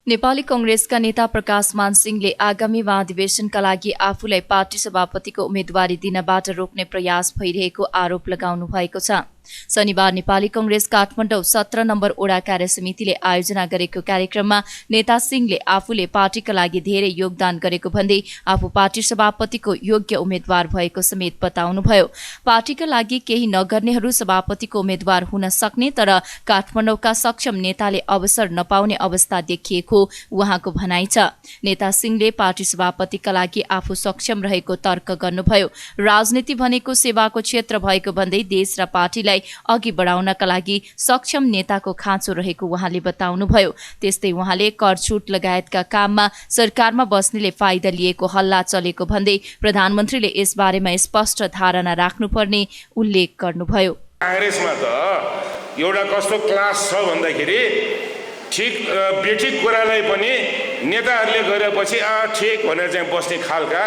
नेपाली कांग्रेसका नेता प्रकाश मान सिंहले आगामी महाधिवेशनका लागि आफूलाई पार्टी सभापतिको उम्मेदवारी दिनबाट रोक्ने प्रयास भइरहेको आरोप लगाउनु भएको छ। शनिबार नेपाली कांग्रेस काठमाडौँ 17 नम्बर ओडा कार्य समितिले आयोजना गरेको कार्यक्रममा नेता सिंहले आफूले पार्टीका लागि धेरै योगदान गरेको भन्दै आफू पार्टी सभापतिको योग्य उम्मेद्वार भएको समेत बताउनुभयो। पार्टीका लागि केही नगर्नेहरू सभापतिको उम्मेद्वार हुन सक्ने तर काठमाडौँका सक्षम नेताले अवसर नपाउने अवस्था देखिएको उहाँको भनाइ छ। नेता सिंहले पार्टी सभापतिका लागि आफू सक्षम रहेको तर्क गर्नुभयो। राजनीति भनेको सेवाको क्षेत्र भएको भन्दै देश र पार्टीलाई अघि बढाउनका लागि सक्षम नेताको खाँचो रहेको उहाँले बताउनुभयो। त्यस्तै उहाँले कर छुट लगायतका काममा सरकारमा बस्नेले फाइदा लिएको हल्ला चलेको भन्दै प्रधानमन्त्रीले यसबारेमा स्पष्ट धारणा राख्नुपर्ने उल्लेख गर्नुभयो। कांग्रेसमा त एउटा कस्तो क्लास छ भन्दाखेरि ठिक बेठिक कुरालाई पनि नेताहरूले गरेपछि ठिक भनेर चाहिँ बस्ने खालका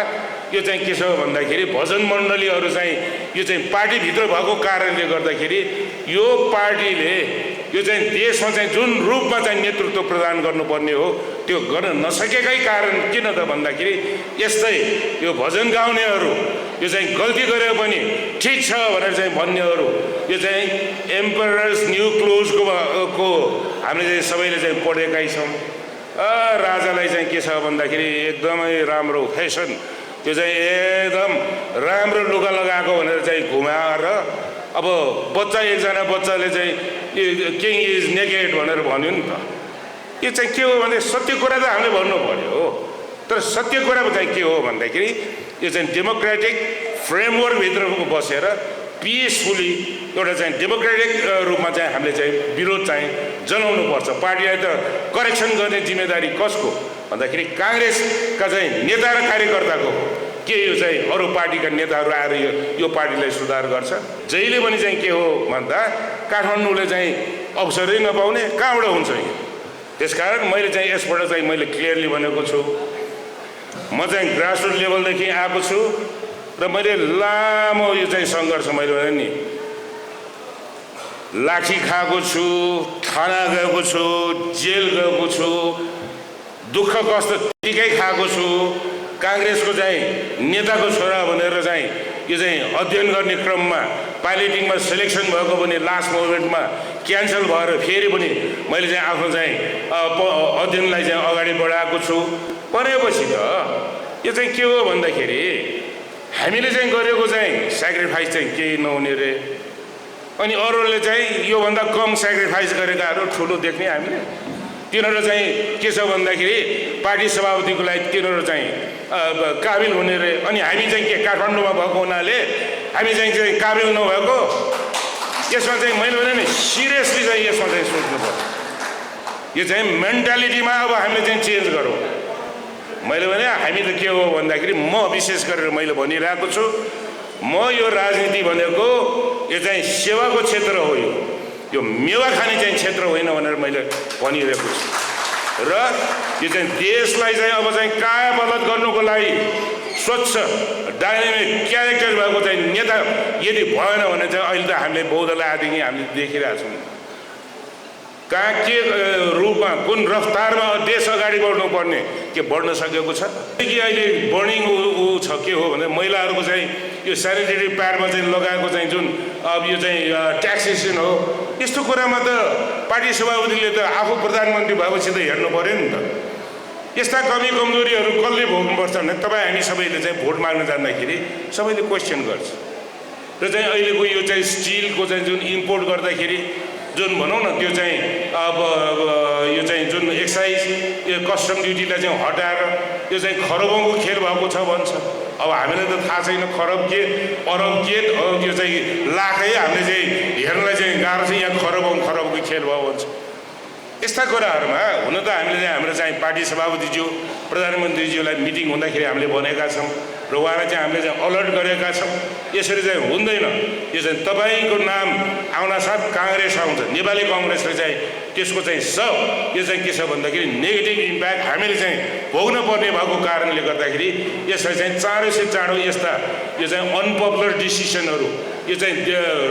यो चाहिँ के छ भन्दाखेरि भजन मण्डलीहरू चाहिँ यो चाहिँ पार्टीभित्र भएको कारणले गर्दाखेरि यो पार्टीले यो चाहिँ देशमा चाहिँ जुन रूपमा चाहिँ नेतृत्व प्रदान गर्नुपर्ने हो त्यो गर्न नसकेकै कारण किन त भन्दाखेरि यस्तै यो भजन गाउनेहरू यो चाहिँ गल्ती गरे पनि ठिक छ भनेर चाहिँ भन्नेहरू यो चाहिँ एम्परर्स न्यू क्लोजको हामीले चाहिँ सबैले चाहिँ पढेकै छौँ। राजालाई चाहिँ के छ भन्दाखेरि एकदमै राम्रो फेसन त्यो चाहिँ एकदम राम्रो लुगा लगाएको भनेर चाहिँ घुमाएर अब बच्चा एकजना बच्चाले चाहिँ किङ इज नेकेड भनेर भन्यो नि त। यो चाहिँ के हो भने सत्य कुरा त हामीले भन्नु पर्यो हो, तर सत्य कुरा चाहिँ के हो भन्दाखेरि यो चाहिँ डेमोक्रेटिक फ्रेमवर्कभित्र बसेर पिसफुली एउटा चाहिँ डेमोक्रेटिक रूपमा चाहिँ हामीले चाहिँ विरोध चाहिँ जनाउनुपर्छ। पार्टीलाई त करेक्सन गर्ने जिम्मेदारी कसको भन्दाखेरि काङ्ग्रेसका चाहिँ नेता र कार्यकर्ताको। के यो चाहिँ अरू पार्टीका नेताहरू आएर यो पार्टीलाई सुधार गर्छ? जहिले पनि चाहिँ के हो भन्दा काठमाडौँले चाहिँ अवसरै नपाउने कहाँबाट हुन्छ यो? त्यसकारण मैले चाहिँ यसबाट चाहिँ मैले क्लियरली भनेको छु, म चाहिँ ग्रासरुट लेभलदेखि आएको छु र मैले लामो यो चाहिँ सङ्घर्ष मैले भने नि लाठी खाएको छु, थाना गएको छु, जेल गएको छु, दुःख कष्ट ठिकै खाएको छु। काङ्ग्रेसको चाहिँ नेताको छोरा भनेर चाहिँ यो चाहिँ अध्ययन गर्ने क्रममा पाइलटिङमा सिलेक्सन भएको पनि लास्ट मोमेन्टमा क्यान्सल भएर फेरि पनि मैले चाहिँ आफ्नो चाहिँ अध्ययनलाई चाहिँ अगाडि बढाएको छु। परेपछि त यो चाहिँ के हो भन्दाखेरि हामीले चाहिँ गरेको चाहिँ सेक्रिफाइस चाहिँ केही नहुने रे, अनि अरूले चाहिँ योभन्दा कम सेक्रिफाइस गरेकाहरू ठुलो देख्ने हामीले। तिनीहरू चाहिँ के छ भन्दाखेरि पार्टी सभापतिको लागि तिनीहरू चाहिँ काबिल हुने रे, अनि हामी चाहिँ के काठमाडौँमा भएको हुनाले हामी चाहिँ काबिल नभएको? यसमा चाहिँ मैले भने नि सिरियसली चाहिँ यसमा चाहिँ सोच्नु पर्छ। यो चाहिँ मेन्टालिटीमा अब हामीले चाहिँ चेन्ज गरौँ। मैले भने हामी त के हो भन्दाखेरि म विशेष गरेर मैले भनिरहेको छु, म यो राजनीति भनेको यो चाहिँ सेवाको क्षेत्र हो, यो मेवा खाने चाहिँ क्षेत्र होइन भनेर मैले भनिरहेको छु। र यो चाहिँ देशलाई चाहिँ अब चाहिँ कायापलट गर्नुको लागि स्वच्छ डाइनामिक क्यारेक्टर भएको चाहिँ नेता यदि भएन भने चाहिँ अहिले त हामीले बहुदलीय आदिदेखि हामीले देखिरहेको छौँ कहाँ के रूपमा कुन रफ्तारमा देश अगाडि बढ्नुपर्ने के बढ्न सकेको छ कि अहिले बर्निङ ऊ छ के हो भने महिलाहरूको चाहिँ यो सेनिटरी प्याडमा चाहिँ लगाएको चाहिँ जुन अब यो चाहिँ ट्याक्सेसन हो, यस्तो कुरामा त पार्टी सभापतिले त आफू प्रधानमन्त्री भएपछि त हेर्नु पऱ्यो नि त। यस्ता कमी कमजोरीहरू कसले भोग्नुपर्छ भने तपाईँ हामी सबैले चाहिँ भोट माग्न जाँदाखेरि सबैले क्वेसन गर्छ। र चाहिँ अहिलेको यो चाहिँ स्टिलको चाहिँ जुन इम्पोर्ट गर्दाखेरि जुन भनौँ न त्यो चाहिँ अब यो चाहिँ जुन एक्साइज यो कस्टम ड्युटीलाई चाहिँ हटाएर यो चाहिँ खरबौँको खेल भएको छ भन्छ। अब हामीलाई त थाहा छैन खरब के अरब के यो चाहिँ लाखै हामीले चाहिँ हेर्नलाई चाहिँ गाह्रो छ, यहाँ खरबको खेल भयो भन्छ। यस्ता कुराहरूमा हुन त हामीले चाहिँ हाम्रो चाहिँ पार्टी सभापतिज्यू प्रधानमन्त्रीज्यूलाई मिटिङ हुँदाखेरि हामीले भनेका छौँ र उहाँलाई चाहिँ हामीले चाहिँ अलर्ट गरेका छौँ। यसरी चाहिँ हुँदैन, यो चाहिँ तपाईँको नाम आउनासाथ काङ्ग्रेस आउँछ, नेपाली काङ्ग्रेसले चाहिँ त्यसको चाहिँ सब यो चाहिँ के छ भन्दाखेरि नेगेटिभ इम्प्याक्ट हामीले चाहिँ भोग्न पर्ने भएको कारणले गर्दाखेरि यसलाई चाहिँ चाँडो से चाँडो यस्ता यो चाहिँ अनपपुलर डिसिसनहरू यो चाहिँ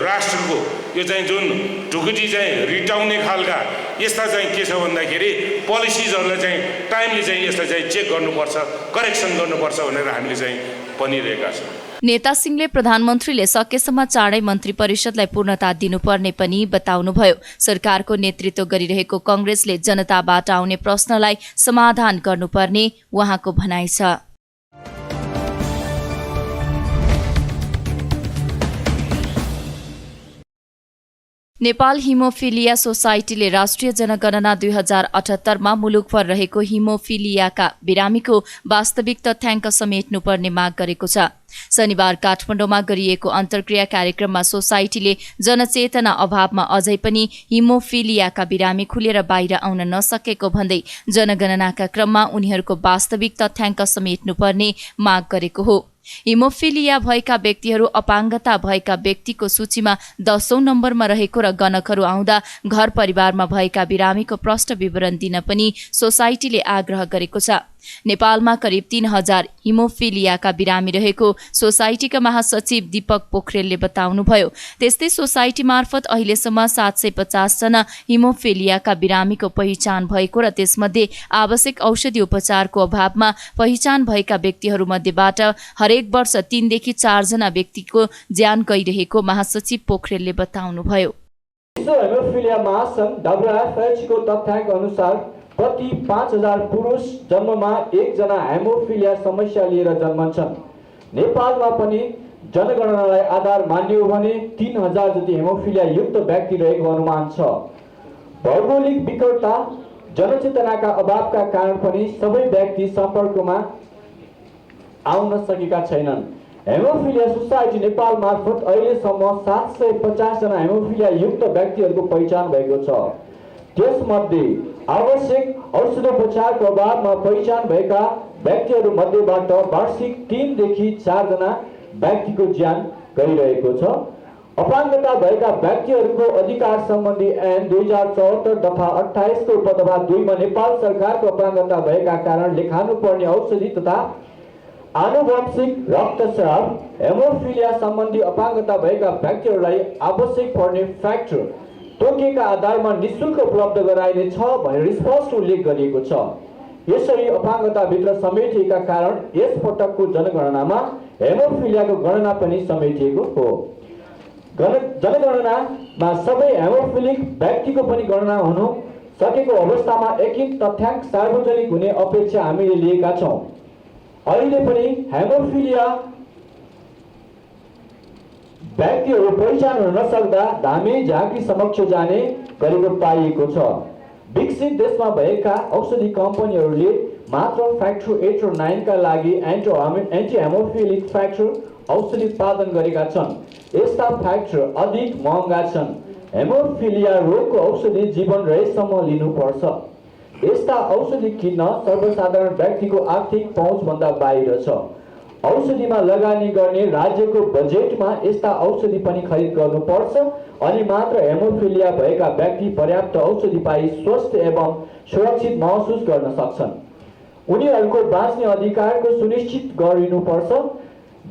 राष्ट्रको यो चाहिँ जुन ढुकुटी चाहिँ रिटाउने खालका यस्ता चाहिँ के छ भन्दाखेरि पोलिसिजहरूलाई चाहिँ टाइमली चाहिँ यसलाई चाहिँ चेक गर्नुपर्छ, करेक्सन गर्नुपर्छ भनेर हामीले चाहिँ भनिरहेका छौँ। नेता सिंहले प्रधानमन्त्रीले सकेसम्म चाँडै मन्त्री परिषदलाई पूर्णता दिनुपर्ने पनि बताउनुभयो। सरकारको नेतृत्व गरिरहेको कांग्रेसले जनताबाट आउने प्रश्नलाई समाधान गर्नुपर्ने उहाँको भनाइ छ। नेपाल हिमोफिलिया सोसाइटीले राष्ट्रिय जनगणना 2078मा मुलुकभर रहेको हिमोफिलियाका बिरामीको वास्तविक तथ्याङ्क समेट्नुपर्ने माग गरेको छ। शनिबार काठमाडौँमा गरिएको अन्तर्क्रिया कार्यक्रममा सोसाइटीले जनचेतना अभावमा अझै पनि हिमोफिलियाका बिरामी खुलेर बाहिर आउन नसकेको भन्दै जनगणनाका क्रममा उनीहरूको वास्तविक तथ्याङ्क समेट्नुपर्ने माग गरेको हो। हिमोफिलिया भएका व्यक्तिहरू अपाङ्गता भएका व्यक्तिको सूचीमा 10औं नम्बरमा रहेको र गणकहरू आउँदा घर परिवारमा भएका बिरामीको प्रष्ट विवरण दिन पनि सोसाइटीले आग्रह गरेको छ। नेपालमा करिब 3000 हिमोफिलियाका बिरामी रहेको सोसाइटीका महासचिव दीपक पोखरेलले बताउनुभयो। त्यस्तै सोसाइटी मार्फत अहिलेसम्म 750 जना हिमोफिलियाका बिरामीको पहिचान भएको र त्यसमध्ये आवश्यक औषधि उपचारको अभावमा पहिचान भएका व्यक्तिहरूमध्येबाट हरेक वर्ष 3 देखि 4 जना व्यक्तिको ज्यान गइरहेको महासचिव पोखरेलले बताउनुभयो। विश्व हेमोफिलिया महासंघ WFH को तथ्याङ्क अनुसार प्रति 5000 पुरुष जन्ममा 1 जना हेमोफिलिया समस्या लिएर जन्मन्छन्। नेपालमा पनि जनगणनालाई आधार मानियो भने 3000 जति हेमोफिलिया युक्त व्यक्ति रहेको अनुमान छ। भौगोलिक विकटता, जनचेतनाका अभावका कारण पनि सबै व्यक्ति सम्पर्कमा आउन सकेका छैनन्। हेमोफिलिया सोसाइटी नेपाल मार्फत अहिलेसम्म 750 जना हेमोफिलिया युक्त व्यक्तिहरूको पहिचान भएको छ। त्यसमध्ये आवश्यक औषधोपचारको अभावमा पहिचान भएका व्यक्तिहरूमध्येबाट वार्षिक 3 देखि 4 जना व्यक्तिको ज्यान गइरहेको छ। अपाङ्गता भएका व्यक्तिहरूको अधिकार सम्बन्धी ऐन 2074 दफा 28 को उपदफा 2 मा नेपाल सरकारको अपाङ्गता भएका कारण लेखानुपर्ने औषधि तथा आनुवंशिक रक्तस्राव, हेमोफिलिया सम्बन्धी अपाङ्गता भएका व्यक्तिहरूलाई आवश्यक पर्ने फ्याक्टर तोकेका आधारमा निःशुल्क उपलब्ध गराइने छ भनेर स्पष्ट उल्लेख गरिएको छ। यसरी अपाङ्गताभित्र समेटिएका कारण यस पटकको जनगणनामा हेमोफिलियाको गणना पनि समेटिएको हो। जनगणनामा सबै हेमोफिलिक व्यक्तिको पनि गणना हुनु सकेको अवस्थामा एकीकृत तथ्याङ्क सार्वजनिक हुने अपेक्षा हामीले लिएका छौँ। अहिले पनि हेमोफिलिया व्यक्तिहरू पहिचान हुन नसक्दा धामी झाँक्री समक्ष जाने गरेको पाइएको छ। विकसित देशमा भएका औषधि कम्पनीहरूले मात्र फ्याक्टर 8 र 9 का लागि एन्टी हेमोफिलिक फ्याक्टर औषधि उत्पादन गरेका छन्। यस्ता फ्याक्टर अधिक महँगा छन्। हेमोफिलिया रोगको औषधि जीवन रहेसम्म लिनुपर्छ। यस्ता औषधि किन्न सर्वसाधारण व्यक्तिको आर्थिक पहुँचभन्दा बाहिर छ। औषधिमा लगानी गर्ने राज्यको बजेटमा यस्ता औषधि पनि खरिद गर्नुपर्छ अनि मात्र हेमोफिलिया भएका व्यक्ति पर्याप्त औषधि पाई स्वस्थ एवं सुरक्षित महसुस गर्न सक्छन्। उनीहरूको बाँच्ने अधिकारको सुनिश्चित गरिनुपर्छ।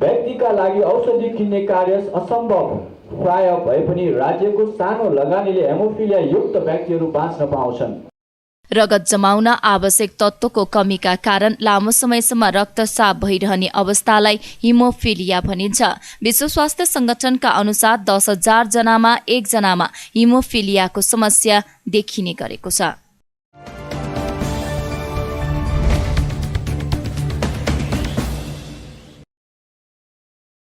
व्यक्तिका लागि औषधि किन्ने कार्य असम्भव प्राय भए पनि राज्यको सानो लगानीले हेमोफिलिया युक्त व्यक्तिहरू बाँच्न पाउँछन्। रगत जमाउन आवश्यक तत्त्वको कमीका कारण लामो समयसम्म रक्तस्राव भइरहने अवस्थालाई हिमोफिलिया भनिन्छ। विश्व स्वास्थ्य संगठनका अनुसार 10,000 जनामा 1 जनामा हिमोफिलियाको समस्या देखिने गरेको छ।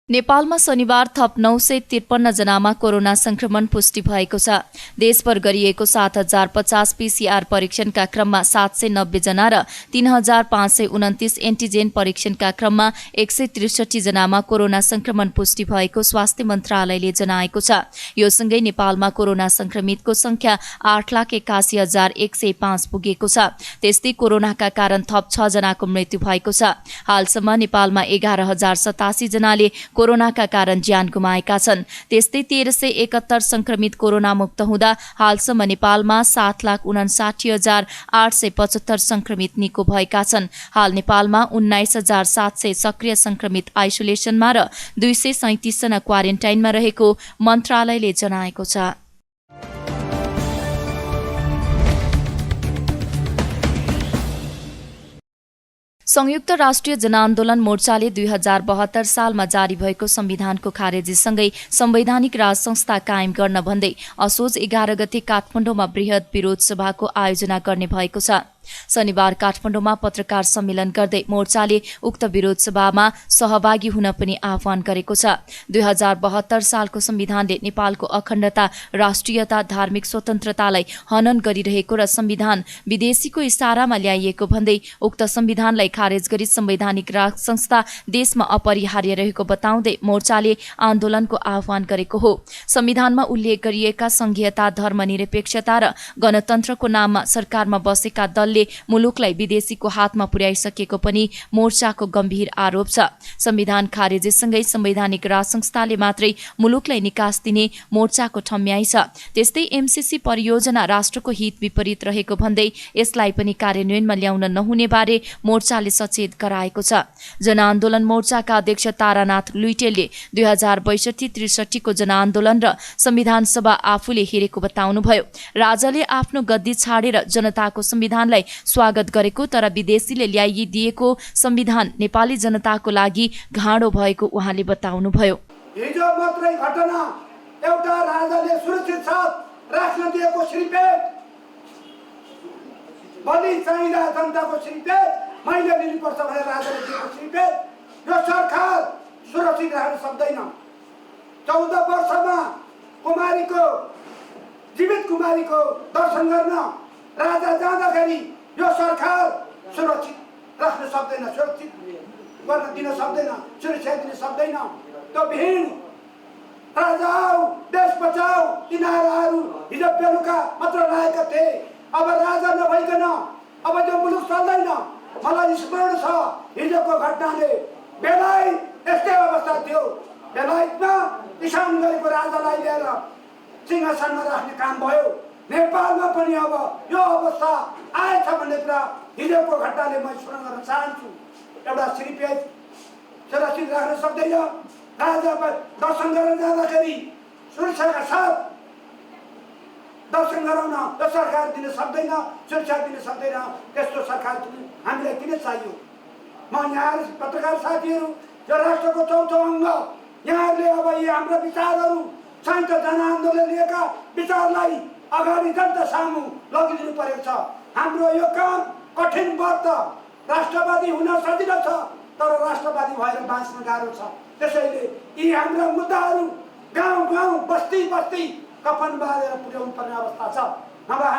नेपालमा शनिबार थप 953 जनामा कोरोना संक्रमण पुष्टि भएको छ। देशभर गरिएको 7050 पीसीआर परीक्षणका क्रममा 790 जना र 3529 एन्टिजेन परीक्षणका क्रममा 163 जनामा कोरोना संक्रमण पुष्टि भएको स्वास्थ्य मन्त्रालयले जनाएको छ। यो सँगै नेपालमा कोरोना संक्रमितको संख्या 8,81,105 पुगेको छ। त्यस्तै कोरोनाका कारण थप 6 जनाको मृत्यु भएको छ। हालसम्म नेपालमा 11,087 जनाले कोरोनाका कारण ज्यान गुमाएका छन्। त्यस्तै 1371 संक्रमित कोरोना मुक्त हुँदा हालसम्म नेपालमा 7,59,875 संक्रमित निको भएका छन्। हाल नेपालमा 19,700 सक्रिय संक्रमित आइसोलेसनमा र 237 जना क्वारेन्टाइनमा रहेको मन्त्रालयले जनाएको छ। संयुक्त राष्ट्रिय जनआन्दोलन मोर्चाले 2072 सालमा जारी भएको संविधानको खारेजीसँगै संवैधानिक राज संस्था कायम गर्न भन्दै असोज 11 गते काठमाडौँमा बृहत विरोध सभाको आयोजना गर्ने भएको छ। शनिबार काठमाडौँमा पत्रकार सम्मेलन गर्दै मोर्चाले उक्त विरोध सभामा सहभागी हुन पनि आह्वान गरेको छ। 2072 सालको संविधानले नेपालको अखण्डता, राष्ट्रियता, धार्मिक स्वतन्त्रतालाई हनन गरिरहेको र संविधान विदेशीको इशारामा ल्याइएको भन्दै उक्त संविधानलाई खारेज गरी संवैधानिक राज संस्था देशमा अपरिहार्य रहेको बताउँदै मोर्चाले आन्दोलनको आह्वान गरेको हो। संविधानमा उल्लेख गरिएका संघीयता, धर्मनिरपेक्षता र गणतन्त्रको नाममा सरकारमा बसेका दलले मुलुकलाई विदेशीको हातमा पुर्याइसकेको पनि मोर्चाको गम्भीर आरोप छ। संविधान खारेजीसँगै संवैधानिक राज संस्थाले मात्रै मुलुकलाई निकास दिने मोर्चाको ठम्याइ छ। त्यस्तै एमसीसी परियोजना राष्ट्रको हित विपरीत रहेको भन्दै यसलाई पनि कार्यान्वयनमा ल्याउन नहुने बारे मोर्चाले सचेत गराएको छ। जनआन्दोलन मोर्चाका अध्यक्ष तारानाथ लुइटेलले 2062-63 को जनआन्दोलन र संविधान सभा आफूले हेरेको बताउनुभयो। राजाले आफ्नो गद्दी छाडेर जनताको संविधानलाई स्वागत गरेको, तर विदेशीले ल्याइदिएको संविधान नेपाली जनताको लागि घाँडो भएको उहाँले बताउनुभयो। हिजो मात्रै घटना, एउटा राजाले सुरक्षित साथ राख्न दिएको श्रीपेट, बलि चाहिँदा जनताको श्रीपेट मैले लिनुपर्छ भनेर राजाले दिएको श्रीपेट यो सरकार सुरक्षित राख्न सक्दैन। 14 वर्षमा कुमारीको, जीवित कुमारीको दर्शन गर्न राजा जाँदाखेरि यो सरकार सुरक्षित राख्न सक्दैन, सुरक्षित गर्न दिन सक्दैन, सुरक्षा दिन सक्दैन। त्यो भिड राजा आऊ, देश बचाऊ, ती नाराहरू हिजो बेलुका मात्र लागेका थिए। अब राजा नभइकन अब त्यो मुलुक चल्दैन। मलाई स्मरण छ हिजोको घटनाले। बेलायत यस्तै अवस्था थियो। बेलायतमा किसान गरेको राजालाई ल्याएर सिंहासनमा राख्ने काम भयो। नेपालमा पनि अब यो अवस्था आएछ भन्ने कुरा हिजोको घटनाले म स्मरण गर्न चाहन्छु। एउटा श्रीपेट सुरक्षित राख्न सक्दैन। राजा दर्शन गर्न जाँदाखेरि सुरक्षाका साथ दर्शन गराउन यो सरकार दिन सक्दैन, सुरक्षा दिन सक्दैन। त्यस्तो सरकार हामीलाई किन चाहियो? म यहाँ पत्रकार साथीहरू, यो राष्ट्रको चौथो अङ्ग, यहाँहरूले अब यी हाम्रा विचारहरू, संयुक्त जनआन्दोलन लिएका विचारलाई अगाडि जनता सामु लगिदिनु परेको छ। हाम्रो यो काम कठिन व्रत। राष्ट्रवादी हुन सजिलो छ, तर राष्ट्रवादी भएर बाँच्न गाह्रो छ। त्यसैले यी हाम्रा मुद्दाहरू गाउँ गाउँ, बस्ती बस्ती कफन बाँधेर पुर्याउनु पर्ने अवस्था छ। नभए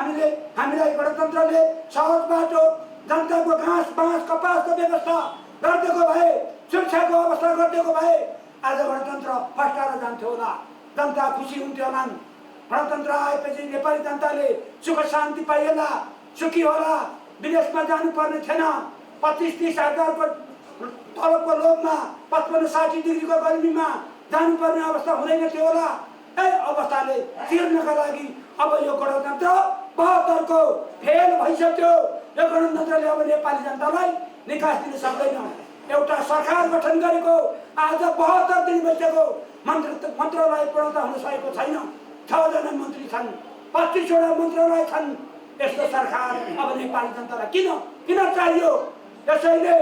हामीलाई गणतन्त्रले सहज बाटो, जनताको घाँस बाँस कपासको व्यवस्था गरिदिएको भए, सुरक्षाको अवस्था गरिदिएको भए आज गणतन्त्र फस्टाएर जान्थ्यो होला, जनता खुसी हुन्थ्यो होलान्। गणतन्त्र आएपछि नेपाली जनताले सुख शान्ति पाइएला, सुखी होला, विदेशमा जानुपर्ने थिएन। 25-30 हजारको तलबको लोभमा 55-60 डिग्रीको गर्मीमा जानुपर्ने अवस्था हुँदैन थियो होला। अवस्थाले तिर्नका लागि अब यो गणतन्त्र 72को फेल भइसक्यो। यो गणतन्त्रले अब नेपाली जनतालाई निकास दिन सक्दैन। एउटा सरकार गठन गरेको आज 72 दिन भइसक्यो, मन्त्रालय पूर्णता हुन सकेको छैन। 6 जना मन्त्री छन्, 25 वटा मन्त्रालय छन्। यस्तो सरकार अब नेपाली जनतालाई किन चाहियो? त्यसैले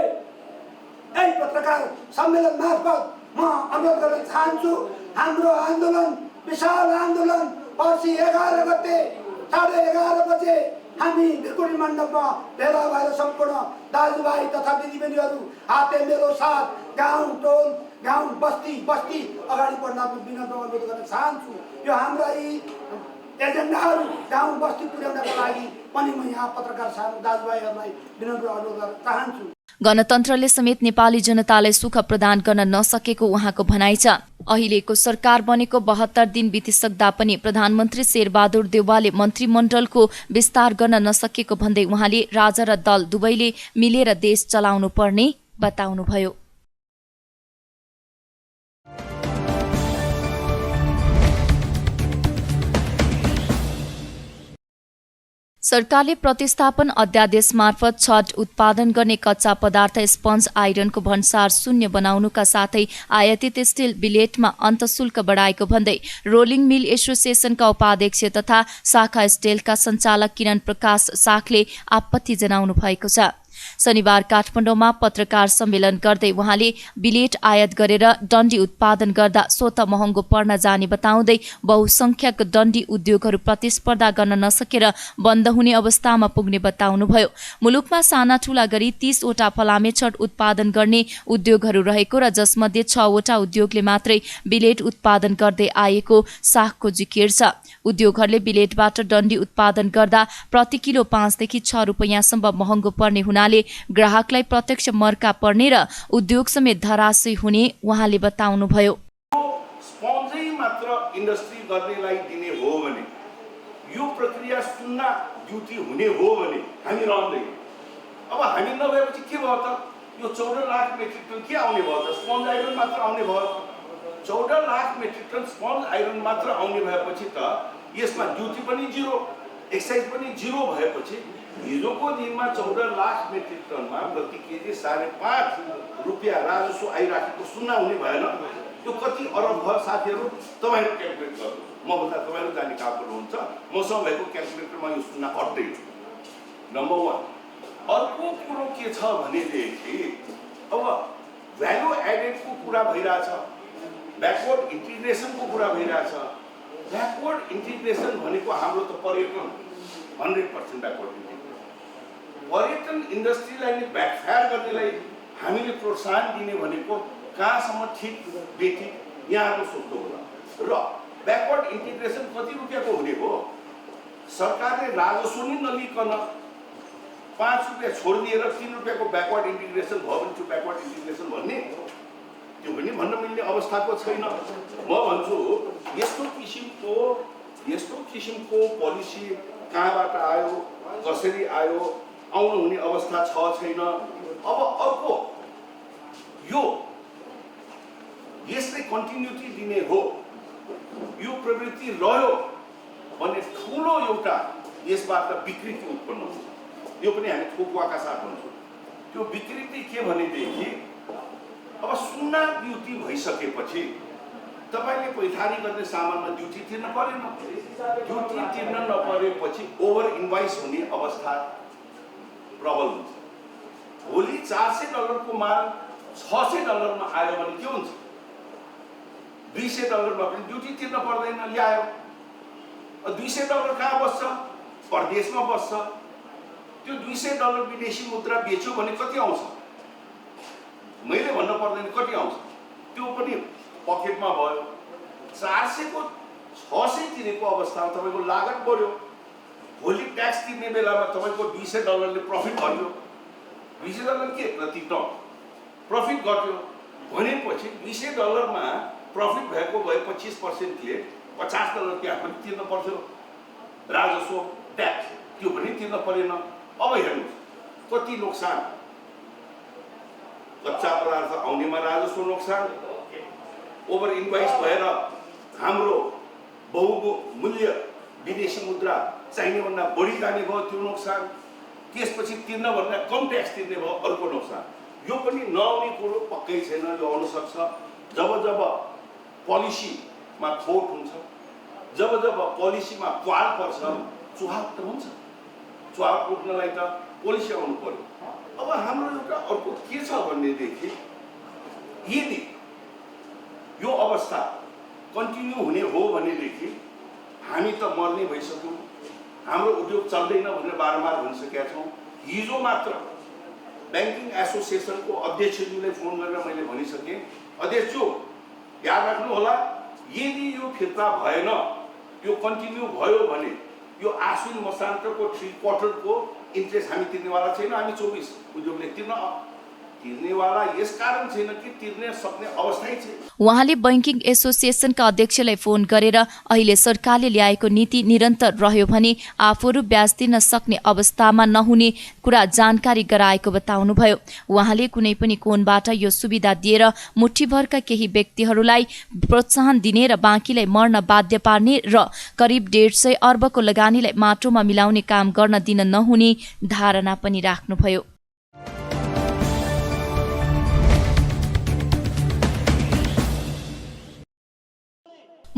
यही पत्रकार सम्मेलन मार्फत म अनुरोध गर्न चाहन्छु, हाम्रो आन्दोलन, विशाल आन्दोलन पर्सि 11 गते 11:30 बजे हामी ढिकुरी मण्डपमा भेला भएर सम्पूर्ण दाजुभाइ तथा दिदीबहिनीहरू हाते मेरो साथ गाउँ टोल, गाउँ बस्ती बस्ती अगाडि बढ्न विनम्र अनुरोध गर्न चाहन्छु। यो हाम्रा यी एजेन्डाहरू गाउँ बस्ती पुर्याउनका लागि पनि म यहाँ पत्रकार दाजुभाइहरूलाई विनम्र अनुरोध गर्न चाहन्छु। गणतन्त्रले समेत नेपाली जनतालाई सुख प्रदान गर्न नसकेको उहाँको भनाइ छ। अहिलेको सरकार बनेको 72 दिन बितिसक्दा पनि प्रधानमन्त्री शेरबहादुर देउवाले मन्त्रीमण्डलको विस्तार गर्न नसकेको भन्दै उहाँले राजा र दल दुवैले मिलेर देश चलाउनु पर्ने बताउनुभयो। सरकारले प्रतिस्थापन अध्यादेश मार्फत छट उत्पादन गर्ने कच्चा पदार्थ स्पन्ज आइरनको भन्सार शून्य बनाउनुका साथै आयातित स्टिल बिलेटमा अन्तशुल्क बढाएको भन्दै रोलिङ मिल एसोसिएसनका उपाध्यक्ष तथा शाखा स्टिलका सञ्चालक किरण प्रकाश साखले आपत्ति जनाउनु भएको छ। शनिबार काठमाडौँमा पत्रकार सम्मेलन गर्दै उहाँले बिलेट आयात गरेर डन्डी उत्पादन गर्दा स्वत महँगो पर्न जाने बताउँदै बहुसंख्यक डन्डी उद्योगहरू प्रतिस्पर्धा गर्न नसकेर बन्द हुने अवस्थामा पुग्ने बताउनुभयो। मुलुकमा साना ठूला गरी 30 वटा फलामे छड उत्पादन गर्ने उद्योगहरू रहेको र जसमध्ये 6 वटा उद्योगले मात्रै बिलेट उत्पादन गर्दै आएको साखको जिकिर छ। उद्योगहरूले बिलेटबाट डन्डी उत्पादन गर्दा प्रति किलो 5 देखि 6 रुपैयाँसम्म महँगो पर्ने हुनाले ग्राहकलाई प्रत्यक्ष मर्का पर्ने र उद्योग समेत धराशयी हुने उहाँले बताउनुभयो। स्पन्जै मात्र इन्डस्ट्री गर्नेलाई दिने हो भने यो प्रक्रिया सुन्ना ड्युटी हुने हो भने हामी रहँदैन। अब हामी नभएपछि के भयो त? यो 14 लाख मेट्रिक टन के आउने भयो त? स्पन्ज आइरन मात्र आउने भयो। 14 lakh metric ton sponge iron मात्र आउने भएपछि त यसमा ड्युटी पनि जिरो, एक्साइज पनि जिरो भएपछि हिजोको दिनमा 14 लाख मेट्रिक टनमा प्रति केजी 5.5 रुपियाँ राजस्व आइराखेको सुन्ना हुने भएन। त्यो कति अरब भयो साथीहरू? तपाईँहरू क्यालकुलेट गर्नु। म भन्दा तपाईँहरू जाने काम गर्नुहुन्छ। मसँग भएको क्यालकुलेटरमा यो सुन्ना अट्दैन। नम्बर 1। अर्को कुरो के छ भनेदेखि अब भ्यालु एडेडको कुरा भइरहेछ, ब्याकवर्ड इन्टिग्रेसनको कुरा भइरहेछ। ब्याकवर्ड इन्टिग्रेसन भनेको हाम्रो त पर्यटन 100% ब्याकवर्ड इन्टिग्रेसन। पर्यटन इन्डस्ट्रीलाई नै ब्याकफायर गर्नेलाई हामीले प्रोत्साहन दिने भनेको कहाँसम्म ठिक बेठिक यहाँको सोध्नु होला। र ब्याकवर्ड इन्टिग्रेसन कति रुपियाँको हुने हो? सरकारले राजस्व नै नलिकन 5 रुपियाँ छोडिदिएर 3 रुपियाँको ब्याकवर्ड इन्टिग्रेसन भयो भने त्यो ब्याकवर्ड इन्टिग्रेसन भन्ने त्यो पनि भन्न मिल्ने अवस्थाको छैन। म भन्छु यस्तो किसिमको पोलिसी कहाँबाट आयो, कसरी आयो, आउनु हुने अवस्था छ छैन। अब अर्को यो यसले कन्टिन्युटी दिने हो, यो प्रवृत्ति रह्यो भने ठुलो एउटा यसबाट विकृति उत्पन्न हुन्छ। यो पनि हामी ठोकुवाका साथ भन्छौँ। त्यो विकृति के भनेदेखि अब सुन्ना ड्युटी भइसकेपछि तपाईँले पैठारी गर्ने सामानमा ड्युटी तिर्न परेन। ड्युटी तिर्न नपरेपछि ओभर इन्भोइस हुने अवस्था प्रबल हुन्छ। भोलि $400 को माल $600 आयो भने के हुन्छ? $200 पनि ड्युटी तिर्न पर्दैन, ल्यायो। $200 कहाँ बस्छ? परदेशमा बस्छ। त्यो $200 विदेशी मुद्रा बेच्यो भने कति आउँछ? मैले भन्न पर्दैन कति आउँछ। त्यो पनि पकेटमा भयो। 400 को 600 तिरेको अवस्थामा तपाईँको लागत बढ्यो। भोलि ट्याक्स तिर्ने बेलामा तपाईँको $200 ले प्रफिट घट्यो। $200 के प्रति टन प्रफिट घट्यो भनेपछि $200 मा प्रफिट भएको भए 25%ले $50 त्यहाँ पनि तिर्न पर्थ्यो राजस्व ट्याक्स, त्यो पनि तिर्न परेन। अब हेर्नुहोस् कति नोक्सान। कच्चा पदार्थ आउनेमा राजस्व नोक्सान, ओभर इन्भोइस भएर हाम्रो बहुमूल्य विदेशी मुद्रा चाहिने भन्दा बढी जाने भयो, त्यो नोक्सान। त्यसपछि तिर्नभन्दा कम ट्याक्स तिर्ने भयो, अर्को नोक्सान। यो पनि नआउने कुरो पक्कै छैन, यो आउन सक्छ। जब पोलिसीमा खोट हुन्छ, जब पोलिसीमा क्वाल पर्छ, चुहाव त हुन्छ। चुहाव रोक्नलाई त पोलिसी आउनु पर्यो। अब हाम्रो एउटा अर्को के छ भनेदेखि यदि यो अवस्था कन्टिन्यू हुने हो भनेदेखि हामी त मर्ने भइसक्यौँ। हाम्रो उद्योग चल्दैन भनेर बारम्बार भनिसकेका छौँ। हिजो मात्र ब्याङ्किङ एसोसिएसनको अध्यक्षज्यूले फोन गरेर मैले भनिसकेँ, अध्यक्षज्यू याद राख्नु होला, यदि यो फिर्ता भएन, यो कन्टिन्यू भयो भने यो आश्विन मसान्तको 3/4 को इन्ट्रेस्ट हामी तिर्नेवाला छैन। हामी 24 उद्योगले तिर्नेवाला यस कारण छैन कि तिर्ने सक्ने अवस्थै छैन। उहाँले बैंकिङ एसोसिएसनका अध्यक्षलाई फोन गरेर अहिले सरकारले ल्याएको नीति निरन्तर रह्यो भने आफूहरू ब्याज तिर्न सक्ने अवस्थामा नहुने कुरा जानकारी गराएको बताउनुभयो। उहाँले कुनै पनि कोणबाट यो सुविधा दिएर मुठीभरका केही व्यक्तिहरूलाई प्रोत्साहन दिने र बाँकीलाई मर्न बाध्य पार्ने र करिब 150 अर्बको लगानीलाई माटोमा मिलाउने काम गर्न दिन नहुने धारणा पनि राख्नुभयो।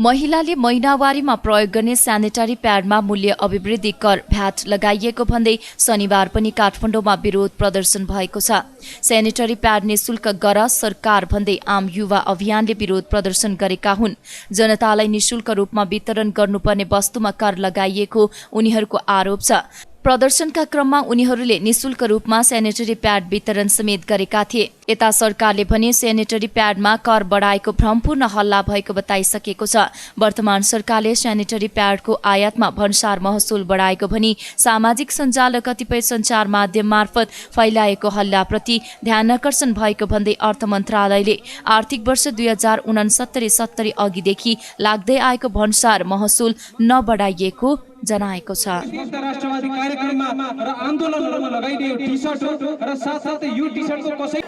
महिलाले महिनावारीमा प्रयोग गर्ने सेनिटरी प्याडमा मूल्य अभिवृद्धि कर भ्याट लगाइएको भन्दै शनिबार पनि काठमाडौँमा विरोध प्रदर्शन भएको छ। सेनिटरी प्याड निशुल्क गर सरकार भन्दै आम युवा अभियानले विरोध प्रदर्शन गरेका हुन्। जनतालाई निशुल्क रूपमा वितरण गर्नुपर्ने वस्तुमा कर लगाइएको उनीहरूको आरोप छ। प्रदर्शनका क्रममा उनीहरूले निशुल्क रूपमा सेनिटरी प्याड वितरण समेत गरेका थिए। यता सरकारले भने सेनिटरी प्याडमा कर बढाएको भ्रमपूर्ण हल्ला भएको बताइसकेको छ। वर्तमान सरकारले सेनिटरी प्याडको आयातमा भन्सार महसुल बढाएको भनी सामाजिक सञ्जाल र कतिपय सञ्चार माध्यम मार्फत फैलाएको हल्लाप्रति ध्यानकर्षण भएको भन्दै अर्थ मन्त्रालयले आर्थिक वर्ष 2069-70 अघिदेखि लाग्दै आएको भन्सार महसुल नबढाइएको जनाएको छ। राष्ट्रवादी कार्यक्रममा र आन्दोलनहरुमा लगाइदियो टी-शर्ट हो र साथसाथै यो टी-शर्टको कसै